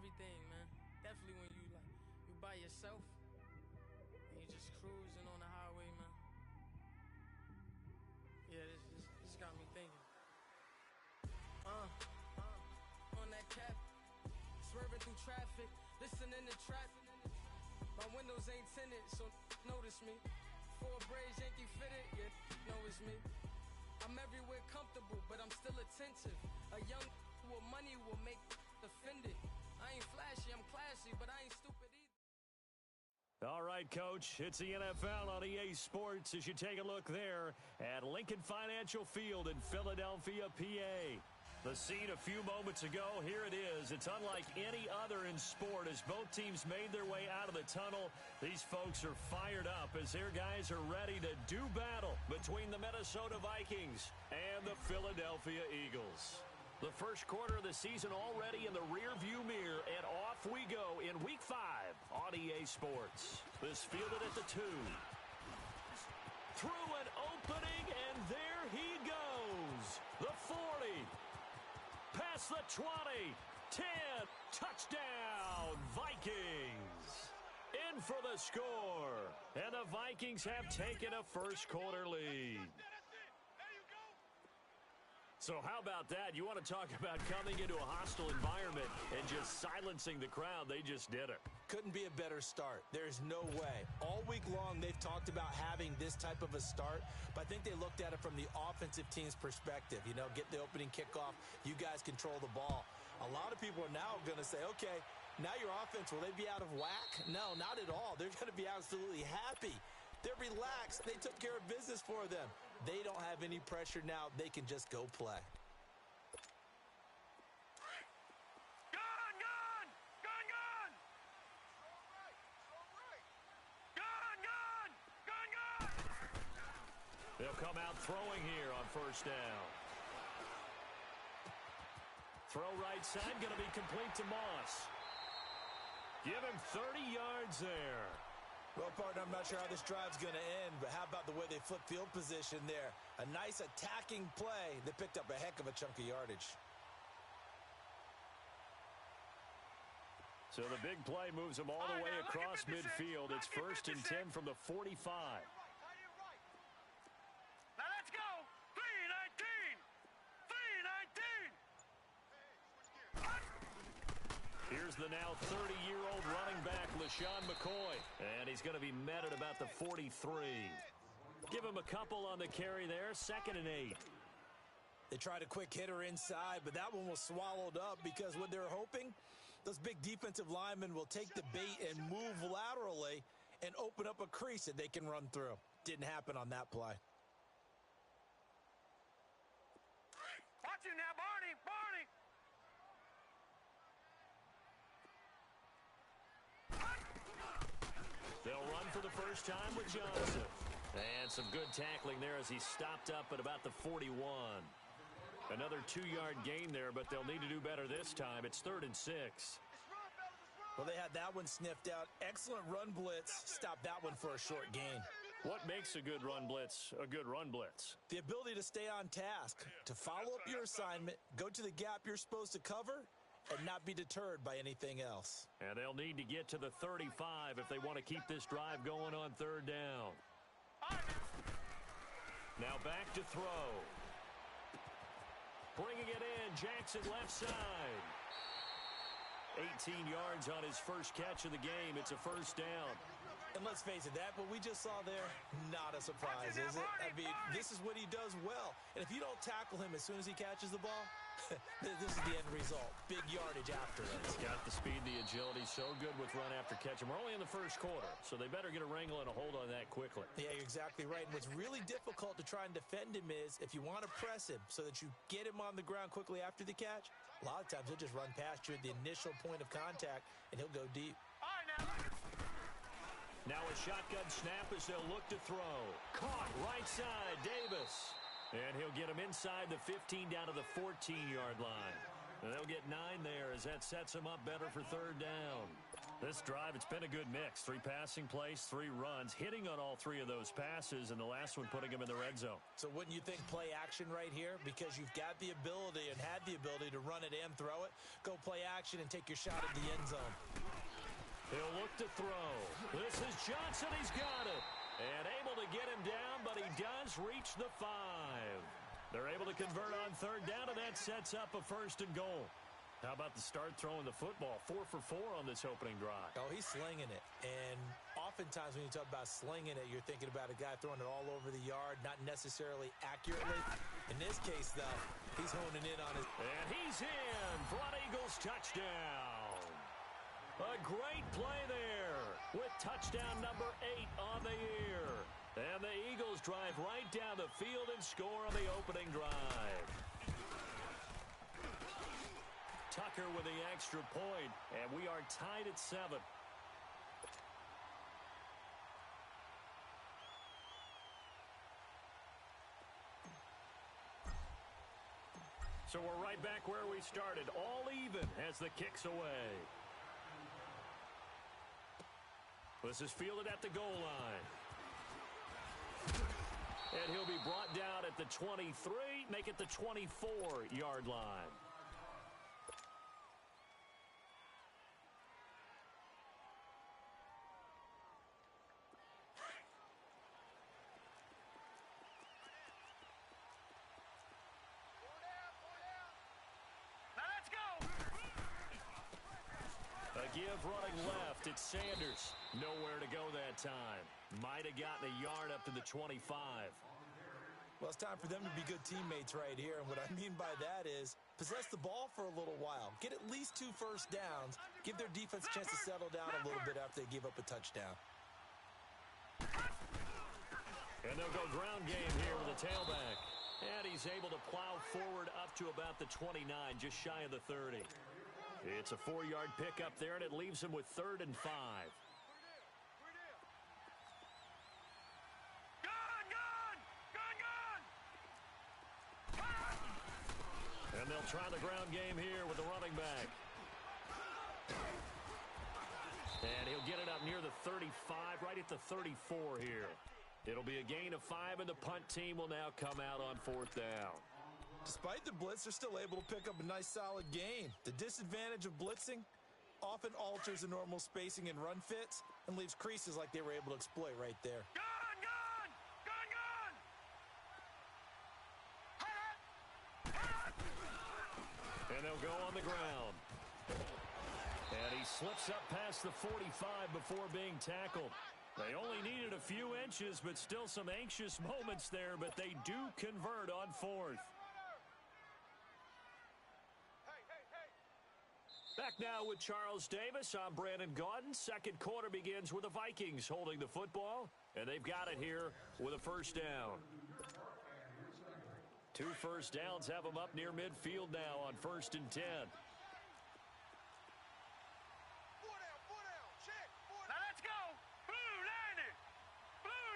everything, man. Definitely when you by yourself and you just cruising on the highway, man. Yeah, this got me thinking. On that cap, swerving through traffic, listening to trap. My windows ain't tinted, so notice me. Four braids, Yankee fitted, yeah, know it's me. I'm everywhere comfortable, but I'm still attentive. A young with money will make offended. I ain't flashy, I'm classy, but I ain't stupid either. All right, Coach, it's the NFL on EA Sports as you take a look there at Lincoln Financial Field in Philadelphia, PA. The scene a few moments ago, here it is. It's unlike any other in sport as both teams made their way out of the tunnel. These folks are fired up as their guys are ready to do battle between the Minnesota Vikings and the Philadelphia Eagles. The first quarter of the season already in the rearview mirror, and off we go in Week 5 on EA Sports. This fielded at the 2. Through an opening, and there he goes. The 40. Past the 20. 10. Touchdown, Vikings. In for the score. And the Vikings have taken a first quarter lead. So how about that? You want to talk about coming into a hostile environment and just silencing the crowd. They just did it. Couldn't be a better start. There's no way. All week long, they've talked about having this type of a start, but I think they looked at it from the offensive team's perspective. You know, get the opening kickoff. You guys control the ball. A lot of people are now going to say, okay, now your offense, will they be out of whack? No, not at all. They're going to be absolutely happy. They're relaxed. They took care of business for them. They don't have any pressure now. They can just go play. Gone! Gone! Gone! Gone! Gone! Gone! Gone! Gone! They'll come out throwing here on first down. Throw right side, going to be complete to Moss. Give him 30 yards there. Well, partner, I'm not sure how this drive's going to end, but how about the way they flip field position there? A nice attacking play. They picked up a heck of a chunk of yardage. So the big play moves them all the way across midfield. It's 1st and 10 from the 45. Now let's go! 3-19! 3-19! Here's the now 30-year-old running back, LaShawn McCoy. And he's going to be met at about the 43. Give him a couple on the carry there. 2nd and 8. They tried a quick hitter inside, but that one was swallowed up because what they're hoping, those big defensive linemen will take the bait and move laterally and open up a crease that they can run through. Didn't happen on that play. Watch him now, Barney! Barney! They'll run for the first time with Johnson. And some good tackling there as he stopped up at about the 41. Another 2-yard gain there, but they'll need to do better this time. It's 3rd and 6. Well, they had that one sniffed out. Excellent run blitz. Stopped that one for a short gain. What makes a good run blitz a good run blitz? The ability to stay on task, to follow up your assignment, go to the gap you're supposed to cover, and not be deterred by anything else. And they'll need to get to the 35 if they want to keep this drive going on 3rd down. Now back to throw. Bringing it in, Jackson left side. 18 yards on his first catch of the game. It's a 1st down. And let's face it, that what we just saw there, not a surprise, is it? I mean, this is what he does well. And if you don't tackle him as soon as he catches the ball, this is the end result. Big yardage after it. He's got the speed, the agility, so good with run after catch. And we're only in the first quarter, so they better get a wrangle and a hold on that quickly. Yeah, you're exactly right. And what's really difficult to try and defend him is if you want to press him so that you get him on the ground quickly after the catch, a lot of times he'll just run past you at the initial point of contact, and he'll go deep. All right, now. Now a shotgun snap as they'll look to throw. Caught right side, Davis. And he'll get him inside the 15 down to the 14-yard line. And they'll get 9 there as that sets him up better for 3rd down. The This drive, it's been a good mix. 3 passing plays, 3 runs, hitting on all 3 of those passes, and the last one putting him in the red zone. So wouldn't you think play action right here? Because you've got the ability and had the ability to run it and throw it. Go play action and take your shot at the end zone. He'll look to throw. This is Johnson. He's got it. And able to get him down, but he does reach the 5. They're able to convert on third down, and that sets up a 1st and goal. How about the start throwing the football? 4 for 4 on this opening drive. Oh, he's slinging it. And oftentimes when you talk about slinging it, you're thinking about a guy throwing it all over the yard, not necessarily accurately. In this case, though, he's honing in on his... And he's in for an Eagles touchdown. A great play there with touchdown number 8 on the year. And the Eagles drive right down the field and score on the opening drive. Tucker with the extra point, and we are tied at 7. So we're right back where we started, all even as the kick's away. This is fielded at the goal line. And he'll be brought down at the 23, make it the 24-yard line. Give running left. It's Sanders. Nowhere to go that time. Might have gotten a yard up to the 25. Well, it's time for them to be good teammates right here. And what I mean by that is possess the ball for a little while. Get at least 2 first downs. Give their defense a chance to settle down a little bit after they give up a touchdown. And they'll go ground game here with a tailback. And he's able to plow forward up to about the 29, just shy of the 30. It's a 4-yard pickup there, and it leaves him with 3rd and 5. And they'll try the ground game here with the running back. And he'll get it up near the 35, right at the 34 here. It'll be a gain of 5, and the punt team will now come out on 4th down. Despite the blitz, they're still able to pick up a nice, solid gain. The disadvantage of blitzing often alters the normal spacing and run fits and leaves creases like they were able to exploit right there. And they'll go on the ground. And he slips up past the 45 before being tackled. They only needed a few inches, but still some anxious moments there, but they do convert on 4th. Back now with Charles Davis. I'm Brandon Gaudin. Second quarter begins with the Vikings holding the football, and they've got it here with a 1st down. 2 first downs have them up near midfield now on 1st and 10. Now let's go. Blue 90. Blue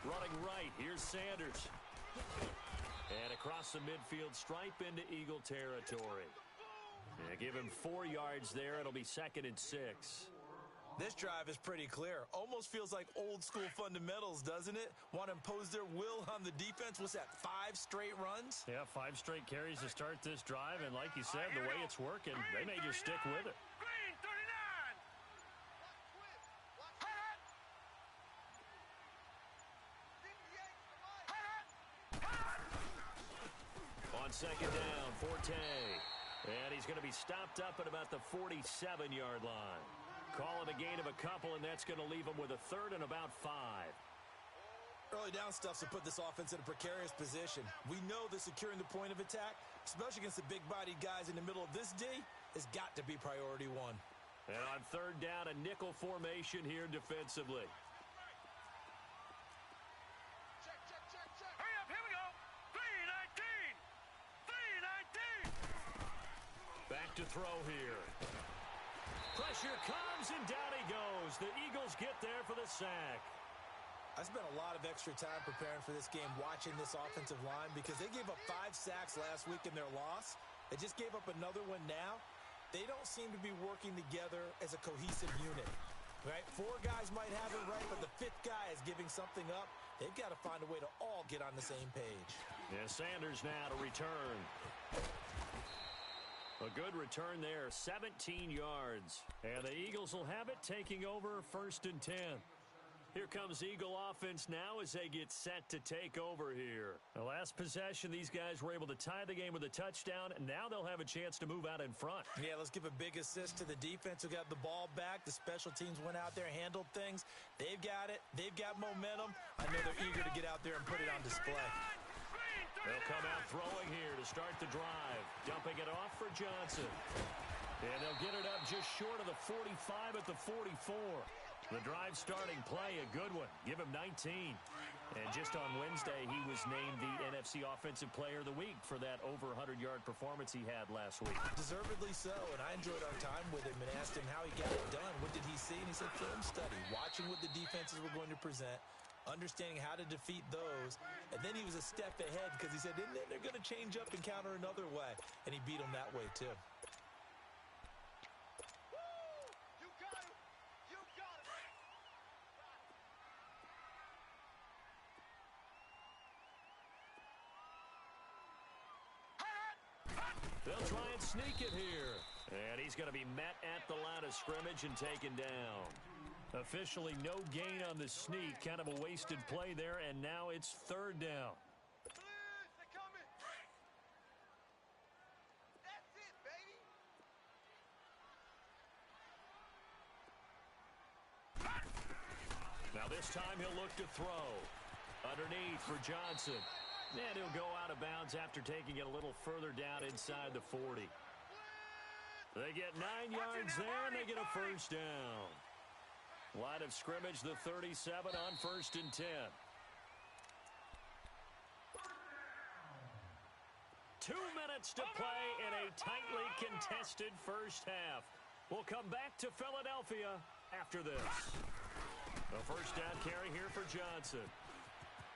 90. Running right, here's Sanders. And across the midfield stripe into Eagle territory. Yeah, give him 4 yards there. It'll be 2nd and 6. This drive is pretty clear. Almost feels like old school fundamentals, doesn't it? Want to impose their will on the defense. What's that, 5 straight runs? Yeah, 5 straight carries to start this drive. And like you said, the way it's working, they may just stick with it. Green 39. On 2nd down, Forte. And he's going to be stopped up at about the 47-yard line. Call it a gain of a couple, and that's going to leave him with a 3rd and about 5. Early down stuff's to put this offense in a precarious position. We know that securing the point of attack, especially against the big-bodied guys in the middle of this D, has got to be priority 1. And on 3rd down, a nickel formation here defensively. Hurry up, here we go. 319. 319. Back to throw here. Pressure comes, and down he goes. The Eagles get there for the sack. I spent a lot of extra time preparing for this game watching this offensive line because they gave up 5 sacks last week in their loss. They just gave up another one now. They don't seem to be working together as a cohesive unit, right? 4 guys might have it right, but the 5th guy is giving something up. They've got to find a way to all get on the same page. Yeah, Sanders now to return. A good return there, 17 yards. And the Eagles will have it, taking over 1st and 10. Here comes Eagle offense now as they get set to take over here. The last possession, these guys were able to tie the game with a touchdown, and now they'll have a chance to move out in front. Yeah, let's give a big assist to the defense who got the ball back. The special teams went out there, handled things. They've got it. They've got momentum. I know they're eager to get out there and put it on display. They'll come out throwing here to start the drive. Dumping it off for Johnson. And they'll get it up just short of the 45 at the 44. The drive starting play, a good one. Give him 19. And just on Wednesday, he was named the NFC Offensive Player of the Week for that over 100-yard performance he had last week. Deservedly so, and I enjoyed our time with him and asked him how he got it done. What did he see? And he said film study, watching what the defenses were going to present, understanding how to defeat those. And then he was a step ahead because he said, and then they're going to change up and counter another way. And he beat them that way, too. They'll try and sneak it here. And he's going to be met at the line of scrimmage and taken down. Officially no gain on the sneak. Kind of a wasted play there, and now it's 3rd down. That's it, baby. Now this time he'll look to throw. Underneath for Johnson. And he'll go out of bounds after taking it a little further down inside the 40. They get 9 yards there, and they get a 1st down. Line of scrimmage, the 37 on 1st and 10. 2 minutes to play in a tightly contested first half. We'll come back to Philadelphia after this. The 1st down carry here for Johnson.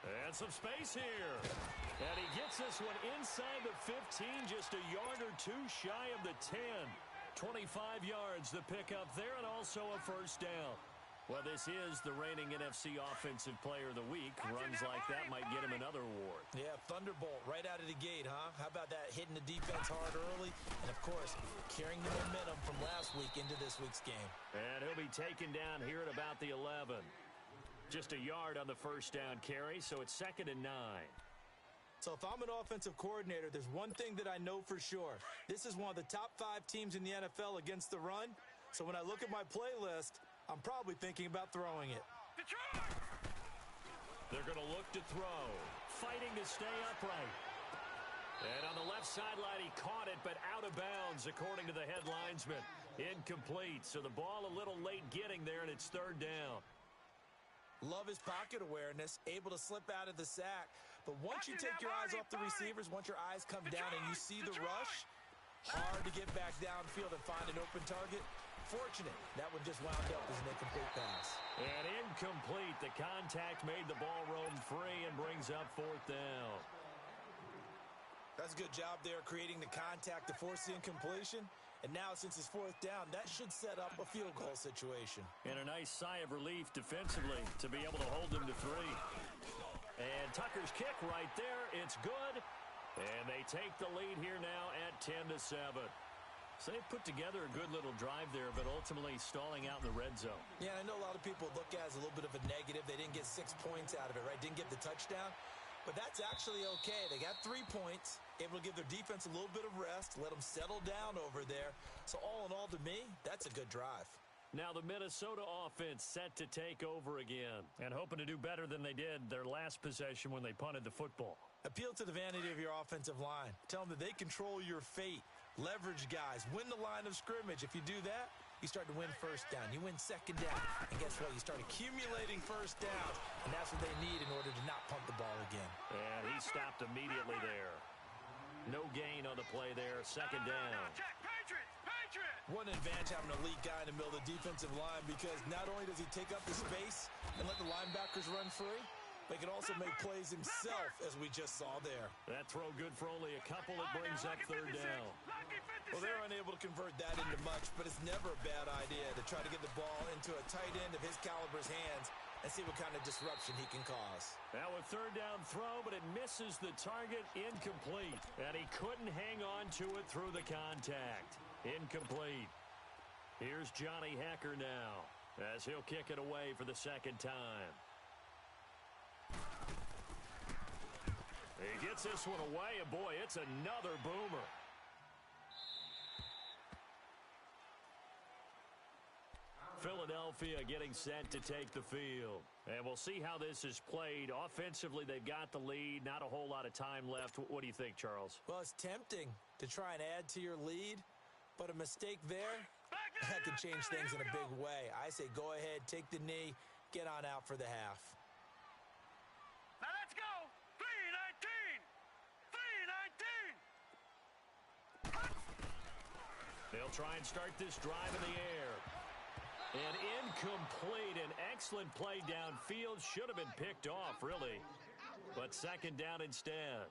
And some space here. And he gets this one inside the 15, just a yard or 2 shy of the 10. 25 yards the pickup there, and also a 1st down. Well, this is the reigning NFC Offensive Player of the Week. Runs like that might get him another award. Yeah, thunderbolt right out of the gate, huh? How about that, hitting the defense hard early? And, of course, carrying the momentum from last week into this week's game. And he'll be taken down here at about the 11. Just a yard on the 1st down carry, so it's 2nd and 9. So if I'm an offensive coordinator, there's one thing that I know for sure. This is one of the top 5 teams in the NFL against the run. So when I look at my playlist, I'm probably thinking about throwing it. They're going to look to throw, fighting to stay upright. And on the left sideline, he caught it, but out of bounds, according to the head linesman. Incomplete, so the ball a little late getting there, and it's 3rd down. Love his pocket awareness, able to slip out of the sack. But once you take your eyes off the receivers, once your eyes come down and you see the rush, hard to get back downfield and find an open target. Fortunate, that one just wound up as an incomplete pass. And incomplete. The contact made the ball roam free and brings up 4th down. That's a good job there creating the contact to force the incompletion. And now, since it's 4th down, that should set up a field goal situation. And a nice sigh of relief defensively to be able to hold them to 3. And Tucker's kick right there. It's good. And they take the lead here now at 10-7. So they put together a good little drive there, but ultimately stalling out in the red zone. Yeah, I know a lot of people look at it as a little bit of a negative. They didn't get 6 points out of it, right? Didn't get the touchdown. But that's actually okay. They got 3 points, able to give their defense a little bit of rest, let them settle down over there. So all in all, to me, that's a good drive. Now the Minnesota offense set to take over again and hoping to do better than they did their last possession when they punted the football. Appeal to the vanity of your offensive line. Tell them that they control your fate. Leverage guys. Win the line of scrimmage. If you do that, you start to win 1st down. You win 2nd down. And guess what? You start accumulating 1st downs. And that's what they need in order to not punt the ball again. And he stopped immediately there. No gain on the play there. 2nd down. Check, Patriots! Patriots! What an advantage having an elite guy in the middle of the defensive line, because not only does he take up the space and let the linebackers run free, but he can also make plays himself, as we just saw there. That throw good for only a couple. It brings up third down. Well, they're unable to convert that into much, but it's never a bad idea to try to get the ball into a tight end of his caliber's hands and see what kind of disruption he can cause. Now a third down throw, but it misses the target, incomplete. And he couldn't hang on to it through the contact. Incomplete. Here's Johnny Hekker now, as he'll kick it away for the second time. He gets this one away, and boy, it's another boomer. Philadelphia getting set to take the field. And we'll see how this is played. Offensively, they've got the lead. Not a whole lot of time left. What do you think, Charles? Well, it's tempting to try and add to your lead, but a mistake there, that could change things in a big way. I say go ahead, take the knee, get on out for the half. Now let's go. 3-19. They'll try and start this drive in the air. And incomplete. An excellent play downfield. Should have been picked off, really. But second down instead.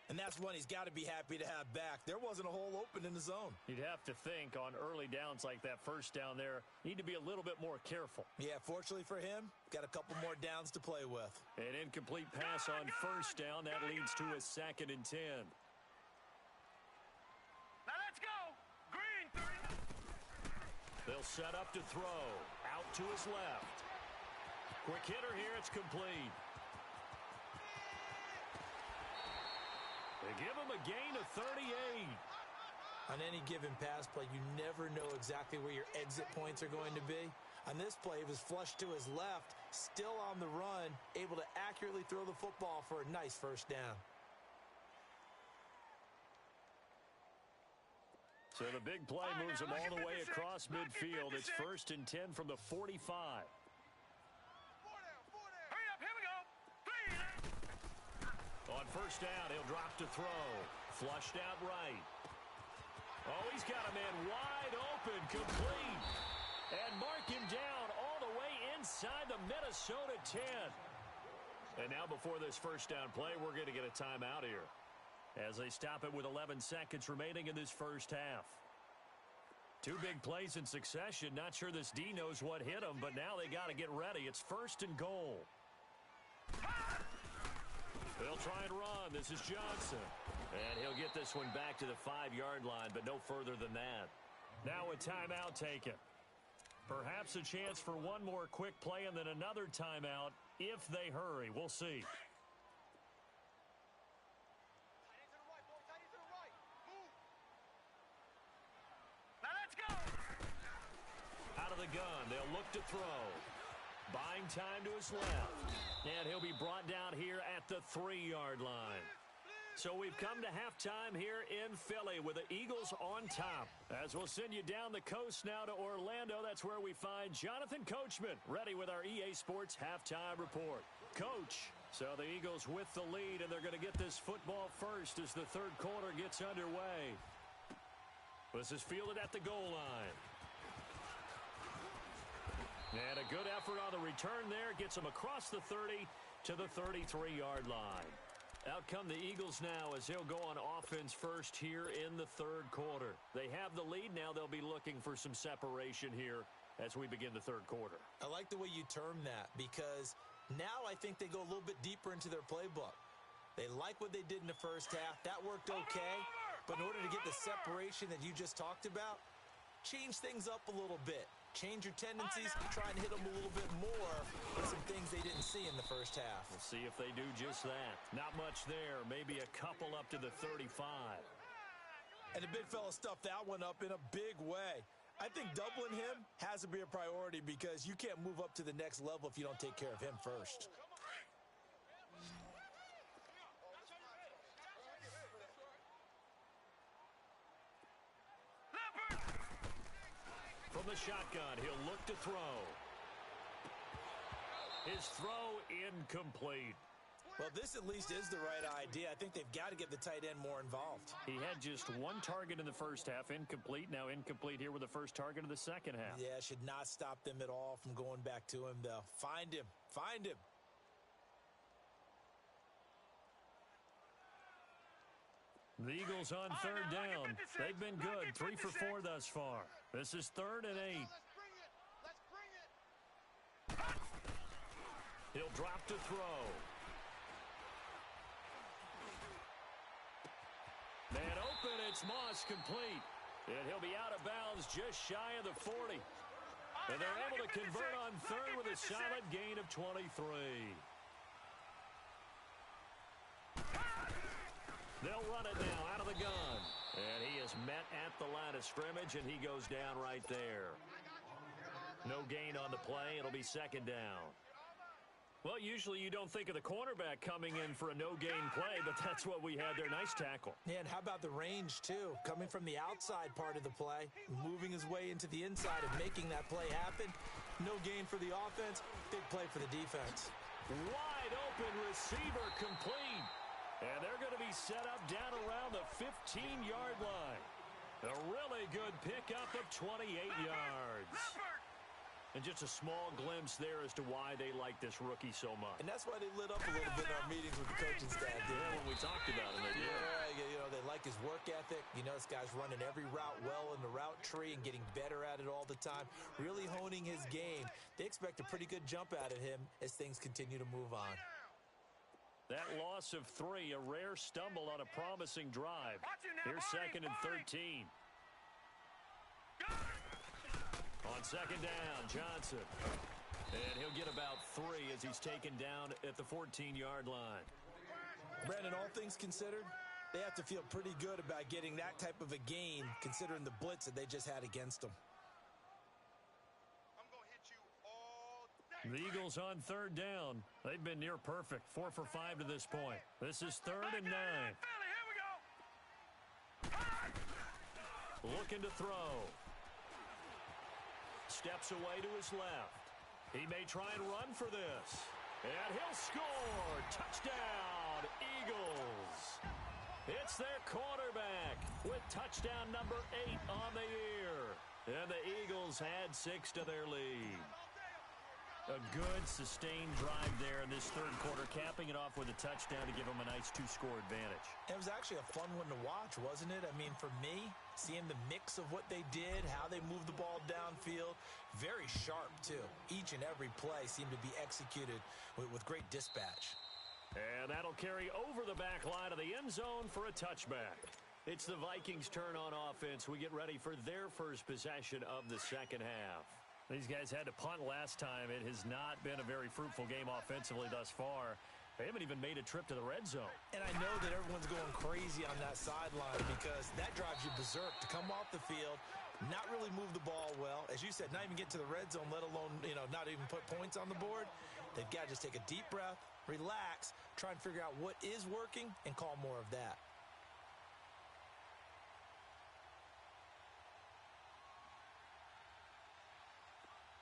And that's one he's got to be happy to have back. There wasn't a hole open in the zone. You'd have to think on early downs like that first down there, need to be a little bit more careful. Yeah, fortunately for him, got a couple more downs to play with. An incomplete pass on first down. That leads to a 2nd and 10. Now let's go. Green 30. They'll set up to throw. Out to his left. Quick hitter here. It's complete. They give him a gain of 38. On any given pass play, you never know exactly where your exit points are going to be. On this play, it was flushed to his left, still on the run, able to accurately throw the football for a nice first down. So the big play moves him all the way across midfield. It's 1st and 10 from the 45. Hurry up, here we go. 3. On first down, he'll drop to throw. Flushed out right. Oh, he's got a man wide open, complete. And mark him down all the way inside the Minnesota 10. And now before this first down play, we're going to get a timeout here, as they stop it with 11 seconds remaining in this first half. Two big plays in succession. Not sure this D knows what hit him, but now they got to get ready. It's 1st and goal. They'll try and run. This is Johnson. And he'll get this one back to the 5-yard line, but no further than that. Now a timeout taken. Perhaps a chance for one more quick play and then another timeout if they hurry. We'll see. Now let's go. Out of the gun, they'll look to throw. Buying time to his left. And he'll be brought down here at the 3-yard line. So we've come to halftime here in Philly with the Eagles on top. As we'll send you down the coast now to Orlando, that's where we find Jonathan Coachman ready with our EA Sports Halftime Report. Coach, so the Eagles with the lead, and they're going to get this football first as the third quarter gets underway. This is fielded at the goal line. And a good effort on the return there. Gets him across the 30 to the 33-yard line. Out come the Eagles now as they'll go on offense first here in the third quarter. They have the lead now. They'll be looking for some separation here as we begin the third quarter. I like the way you term that, because now I think they go a little bit deeper into their playbook. They like what they did in the first half. That worked okay. But in order to get the separation that you just talked about, change things up a little bit. Change your tendencies, try and hit them a little bit more with some things they didn't see in the first half. We'll see if they do just that. Not much there. Maybe a couple up to the 35. And the big fella stuffed that one up in a big way. I think doubling him has to be a priority, because you can't move up to the next level if you don't take care of him first. From the shotgun, he'll look to throw. His throw incomplete. Well, this at least is the right idea. I think they've got to get the tight end more involved. He had just one target in the first half, incomplete. Now incomplete here with the first target of the second half. Yeah, should not stop them at all from going back to him, though. Find him. Find him. The Eagles on third down. They've been good. 3 for 4 thus far. This is 3rd and 8. Let's bring it. He'll drop to throw. Man open, it's Moss, complete. And he'll be out of bounds just shy of the 40. And they're able to convert on third with a solid gain of 23. They'll run it now out of the gun. And he is met at the line of scrimmage, and he goes down right there. No gain on the play. It'll be second down. Well, usually you don't think of the cornerback coming in for a no-gain play, but that's what we had there. Nice tackle. Yeah, and how about the range, too? Coming from the outside part of the play, moving his way into the inside and making that play happen. No gain for the offense, big play for the defense. Wide open receiver complete. And they're going to be set up down around the 15-yard line. A really good pickup of 28 yards. And just a small glimpse there as to why they like this rookie so much. And that's why they lit up a little bit in our meetings with the coaching staff. Yeah, when we talked about him, they did. Yeah, you know, they like his work ethic. You know, this guy's running every route well in the route tree and getting better at it all the time, really honing his game. They expect a pretty good jump out of him as things continue to move on. That loss of 3, a rare stumble on a promising drive. Here's 2nd and 13. On second down, Johnson. And he'll get about 3 as he's taken down at the 14-yard line. Brandon, all things considered, they have to feel pretty good about getting that type of a gain considering the blitz that they just had against them. I'm gonna hit you all day. The Eagles on third down. They've been near perfect, 4 for 5 to this point. This is 3rd and 9. Philly, here we go. Looking to throw. Steps away to his left. He may try and run for this. And he'll score. Touchdown, Eagles. It's their quarterback with touchdown number 8 on the year. And the Eagles had 6 to their lead. A good, sustained drive there in this third quarter, capping it off with a touchdown to give them a nice 2-score advantage. It was actually a fun one to watch, wasn't it? I mean, for me, seeing the mix of what they did, how they moved the ball downfield, very sharp, too. Each and every play seemed to be executed with great dispatch. And that'll carry over the back line of the end zone for a touchback. It's the Vikings' turn on offense. We get ready for their first possession of the second half. These guys had to punt last time. It has not been a very fruitful game offensively thus far. They haven't even made a trip to the red zone. And I know that everyone's going crazy on that sideline because that drives you berserk to come off the field, not really move the ball well. As you said, not even get to the red zone, let alone, not even put points on the board. They've got to just take a deep breath, relax, try and figure out what is working, and call more of that.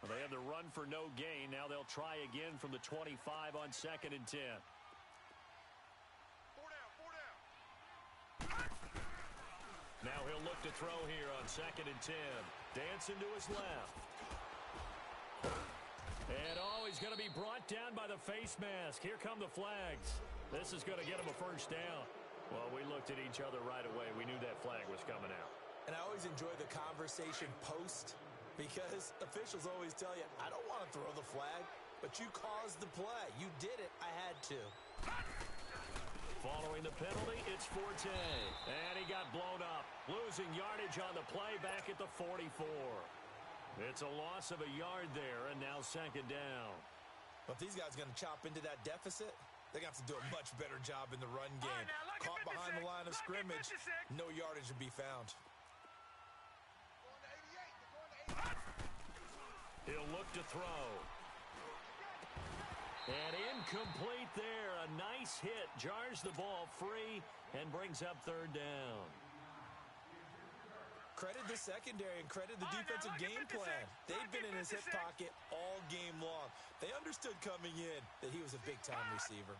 They had the run for no gain. Now they'll try again from the 25 on 2nd and 10. 4 down. Now he'll look to throw here on 2nd and 10. Dancing to his left. And he's going to be brought down by the face mask. Here come the flags. This is going to get him a first down. Well, we looked at each other right away. We knew that flag was coming out. And I always enjoy the conversation post, because officials always tell you, I don't want to throw the flag, but you caused the play. You did it. I had to. Following the penalty, it's Forte. And he got blown up. Losing yardage on the play back at the 44. It's a loss of a yard there, and now second down. But if these guys are going to chop into that deficit, they're going to have to do a much better job in the run game. Caught behind the line of scrimmage, no yardage to be found. He'll look to throw. And incomplete there. A nice hit. Jars the ball free and brings up third down. Credit the secondary and credit the defensive game plan. They've been in his hip pocket all game long. They understood coming in that he was a big-time receiver.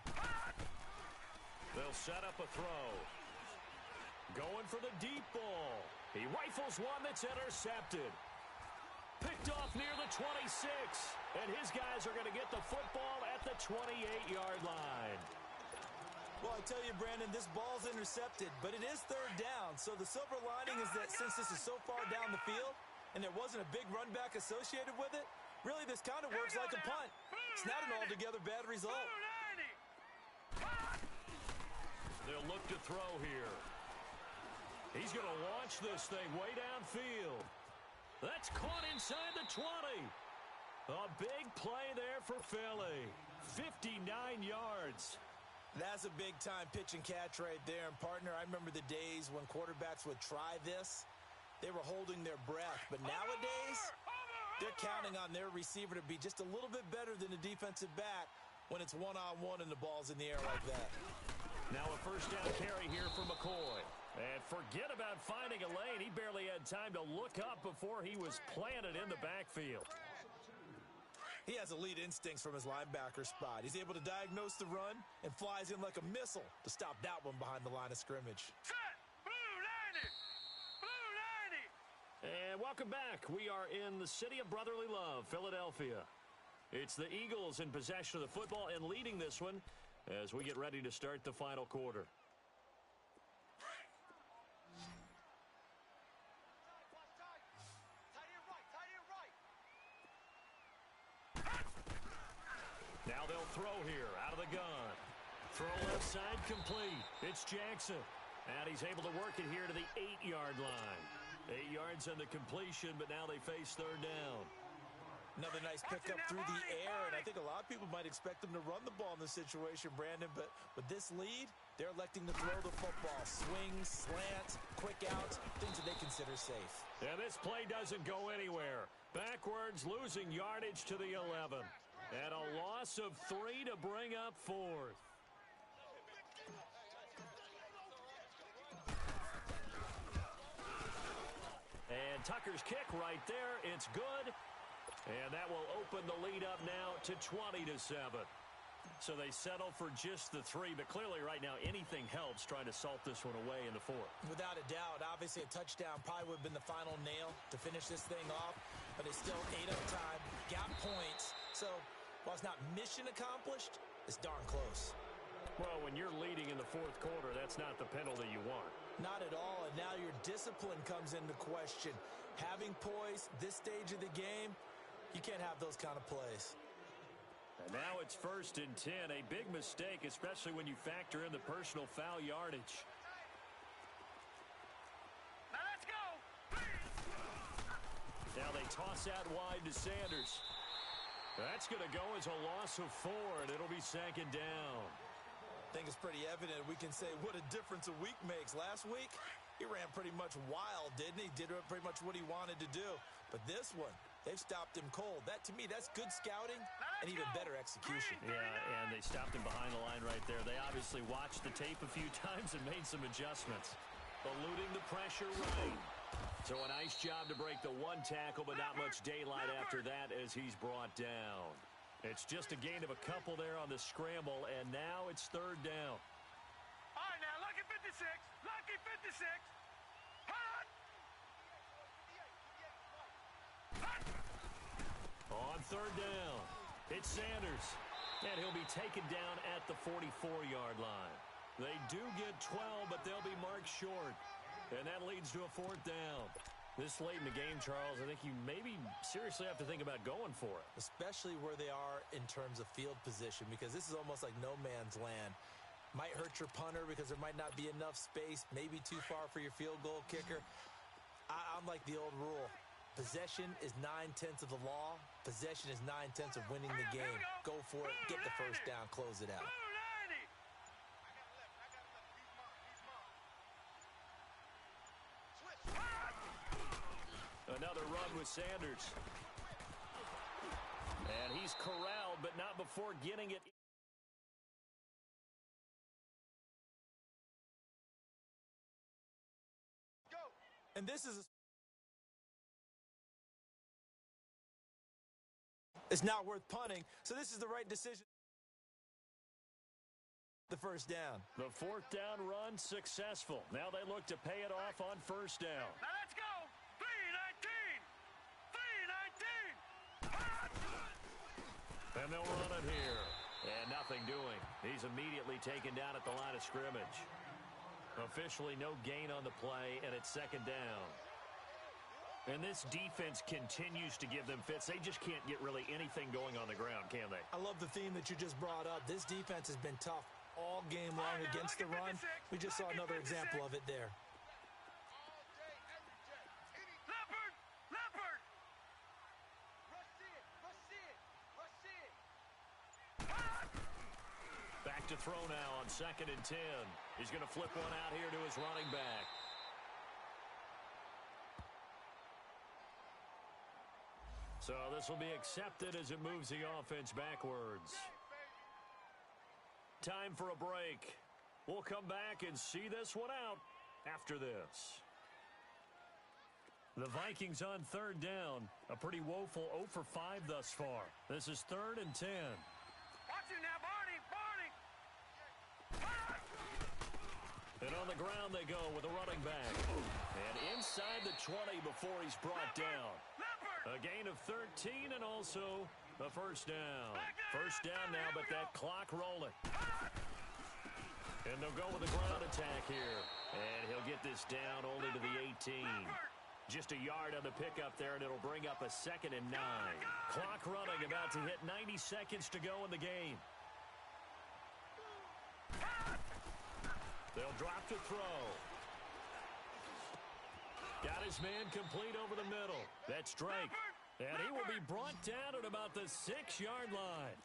They'll set up a throw. Going for the deep ball. He rifles one that's intercepted. Picked off near the 26. And his guys are going to get the football at the 28-yard line. Well, I tell you, Brandon, this ball's intercepted, but it is third down. So the silver lining is that since this is so far down the field and there wasn't a big run back associated with it, really this kind of works like a punt. It's not an altogether bad result. They'll look to throw here. He's going to launch this thing way downfield. That's caught inside the 20. A big play there for Philly. 59 yards. That's a big-time pitch and catch right there. And, partner, I remember the days when quarterbacks would try this. They were holding their breath. But nowadays, they're counting on their receiver to be just a little bit better than the defensive back when it's one-on-one and the ball's in the air like that. Now a first down carry here for McCoy. And forget about finding a lane. He barely had time to look up before he was planted in the backfield. He has elite instincts from his linebacker spot. He's able to diagnose the run and flies in like a missile to stop that one behind the line of scrimmage. Set! Blue 90! Blue 90! And welcome back. We are in the city of brotherly love, Philadelphia. It's the Eagles in possession of the football and leading this one as we get ready to start the final quarter. Now they'll throw here out of the gun. Throw left side complete. It's Jackson. And he's able to work it here to the 8-yard line. 8 yards on the completion, but now they face third down. Another nice pickup through the air, and I think a lot of people might expect them to run the ball in this situation, Brandon, but with this lead, they're electing to throw the football. Swings, slants, quick outs, things that they consider safe. And this play doesn't go anywhere. Backwards, losing yardage to the 11. And a loss of 3 to bring up fourth. And Tucker's kick right there. It's good. And that will open the lead up now to 20-7. So they settle for just the 3, but clearly right now anything helps trying to salt this one away in the fourth. Without a doubt, obviously a touchdown probably would have been the final nail to finish this thing off, but it's still 8 up time, got points. So while it's not mission accomplished, it's darn close. Well, when you're leading in the fourth quarter, that's not the penalty you want. Not at all, and now your discipline comes into question. Having poise this stage of the game, you can't have those kind of plays. And now it's 1st and 10. A big mistake, especially when you factor in the personal foul yardage. Now let's go! Now they toss out wide to Sanders. That's going to go as a loss of 4, and it'll be 2nd down. I think it's pretty evident. We can say what a difference a week makes. Last week, he ran pretty much wild, didn't he? Did pretty much what he wanted to do. But this one, they've stopped him cold. That, to me, that's good scouting and even better execution. Yeah, and they stopped him behind the line right there. They obviously watched the tape a few times and made some adjustments. Eluding the pressure right. So a nice job to break the 1 tackle, but not much daylight after that as he's brought down. It's just a gain of a couple there on the scramble, and now it's 3rd down. All right, now, lucky 56. Lucky 56. Hot! On 3rd down, it's Sanders. And he'll be taken down at the 44-yard line. They do get 12, but they'll be marked short. And that leads to a 4th down. This late in the game, Charles, I think you maybe seriously have to think about going for it. Especially where they are in terms of field position, because this is almost like no man's land. Might hurt your punter because there might not be enough space, maybe too far for your field goal kicker. I'm like the old rule. Possession is 9/10 of the law. Possession is 9/10 of winning the game. Go for it. Get the first down. Close it out. Another run with Sanders. And he's corralled, but not before getting it. And this is a It's not worth punting, so this is the right decision. The first down. The fourth down run successful. Now they look to pay it off on first down. Now let's go. 3-19. 3-19. And they'll run it here. And nothing doing. He's immediately taken down at the line of scrimmage. Officially no gain on the play, and it's second down. And this defense continues to give them fits. They just can't get really anything going on the ground, can they? I love the theme that you just brought up. This defense has been tough all game long against the run. We just saw another example of it there. Leopard! Leopard! Back to throw now on 2nd and 10. He's going to flip one out here to his running back. So this will be accepted as it moves the offense backwards. Time for a break. We'll come back and see this one out after this. The Vikings on 3rd down. A pretty woeful 0 for 5 thus far. This is 3rd and 10. Watch it now, Barney! Barney! And on the ground they go with a running back. And inside the 20 before he's brought down. A gain of 13 and also a first down. First down now, but that clock rolling. And they'll go with a ground attack here. And he'll get this down only to the 18. Just a yard on the pickup there, and it'll bring up a 2nd and 9. Clock running, about to hit 90 seconds to go in the game. They'll drop to throw. Got his man complete over the middle. That's Drake. And he will be brought down at about the 6-yard line.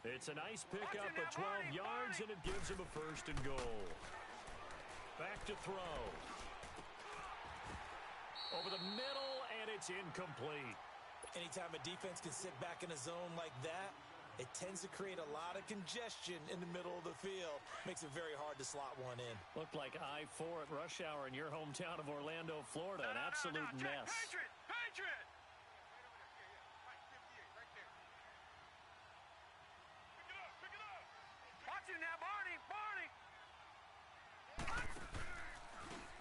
It's a nice pickup of 12 yards, and it gives him a 1st and goal. Back to throw. Over the middle, and it's incomplete. Anytime a defense can sit back in a zone like that, it tends to create a lot of congestion in the middle of the field. Makes it very hard to slot one in. Looked like I-4 at rush hour in your hometown of Orlando, Florida. An absolute mess. Patriot! Patriot! Pick it up! Watch it now, Barney! Barney!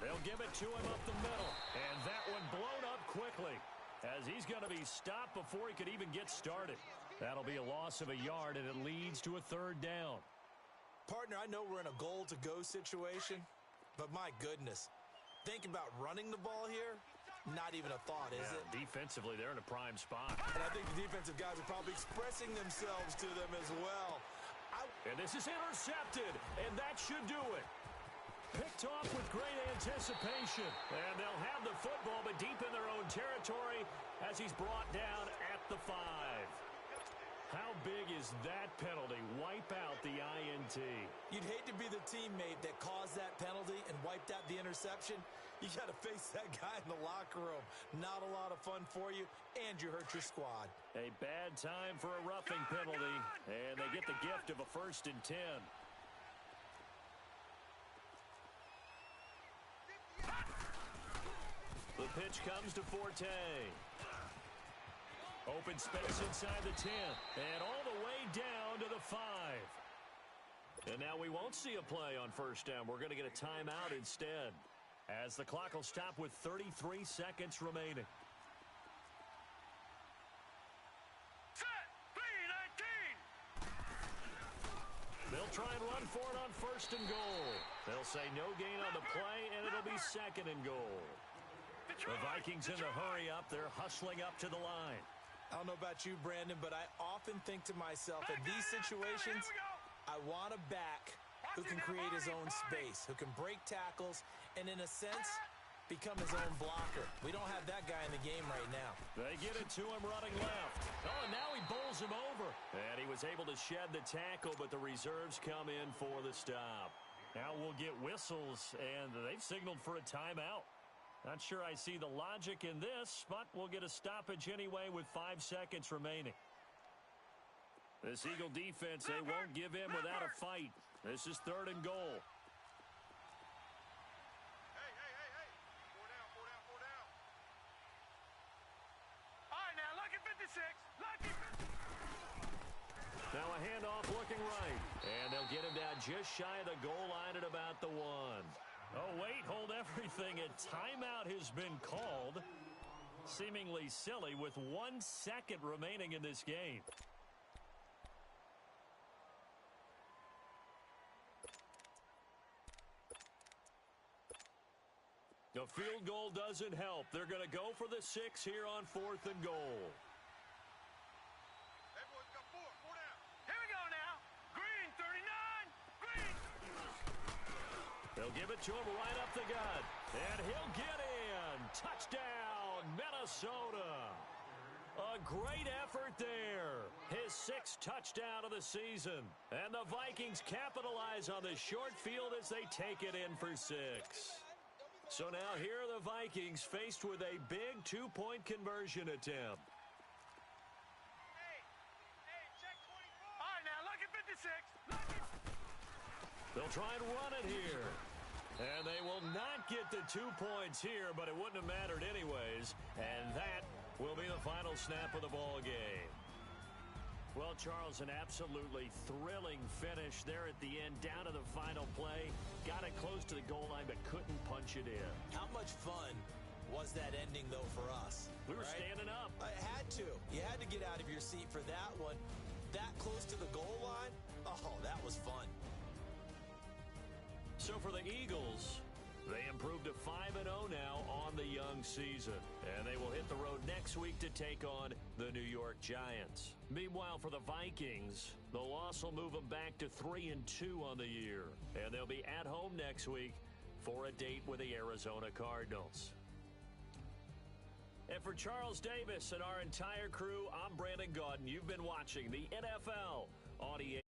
They'll give it to him up the middle. And that one blown up quickly, as he's going to be stopped before he could even get started. That'll be a loss of a yard, and it leads to a 3rd down. Partner, I know we're in a goal-to-go situation, but my goodness. Think about running the ball here. Not even a thought, is it? Defensively, they're in a prime spot. And I think the defensive guys are probably expressing themselves to them as well. And this is intercepted, and that should do it. Picked off with great anticipation. And they'll have the football, but deep in their own territory as he's brought down at the 5. How big is that penalty? Wipe out the INT. You'd hate to be the teammate that caused that penalty and wiped out the interception. You got to face that guy in the locker room. Not a lot of fun for you, and you hurt your squad. A bad time for a roughing penalty, and they get the gift of a 1st and 10. The pitch comes to Forte. Open space inside the 10. And all the way down to the 5. And now we won't see a play on first down. We're going to get a timeout instead, as the clock will stop with 33 seconds remaining. Set! 3-19! They'll try and run for it on 1st and goal. They'll say no gain on the play, and it'll be 2nd and goal. The Vikings in the hurry up. They're hustling up to the line. I don't know about you, Brandon, but I often think to myself, in these situations, I want a back who can create his own space, who can break tackles, and in a sense, become his own blocker. We don't have that guy in the game right now. They get it to him running left. Oh, and now he bowls him over. And he was able to shed the tackle, but the reserves come in for the stop. Now we'll get whistles, and they've signaled for a timeout. Not sure I see the logic in this, but we'll get a stoppage anyway with 5 seconds remaining. This Eagle defense, they won't give in without a fight. This is 3rd and goal. Hey. 4 down. All right, now, lucky 56. Lucky 56. handoff looking right. And they'll get him down just shy of the goal line at about the 1. Oh, wait, hold everything. A timeout has been called. Seemingly silly with 1 second remaining in this game. The field goal doesn't help. They're going to go for the 6 here on 4th and goal. Everyone's got four down. Here we go now. Green, 39. Green. They'll give it to him right up the gut. And he'll get in. Touchdown, Minnesota. A great effort there. His 6th touchdown of the season. And the Vikings capitalize on the short field as they take it in for 6. So now here are the Vikings faced with a big 2-point conversion attempt. Hey, check 24. All right, now, lucky 56. Lucky. They'll try and run it here. And they will not get the 2 points here, but it wouldn't have mattered anyways. And that will be the final snap of the ball game. Well, Charles, an absolutely thrilling finish there at the end, down to the final play. Got it close to the goal line, but couldn't punch it in. How much fun was that ending, though, for us? We were standing up. I had to. You had to get out of your seat for that one. That close to the goal line? Oh, that was fun. So for the Eagles, they improved to 5-0 now on the young season. And they will hit the road next week to take on the New York Giants. Meanwhile, for the Vikings, the loss will move them back to 3-2 on the year. And they'll be at home next week for a date with the Arizona Cardinals. And for Charles Davis and our entire crew, I'm Brandon Gaudin. You've been watching the NFL on EA.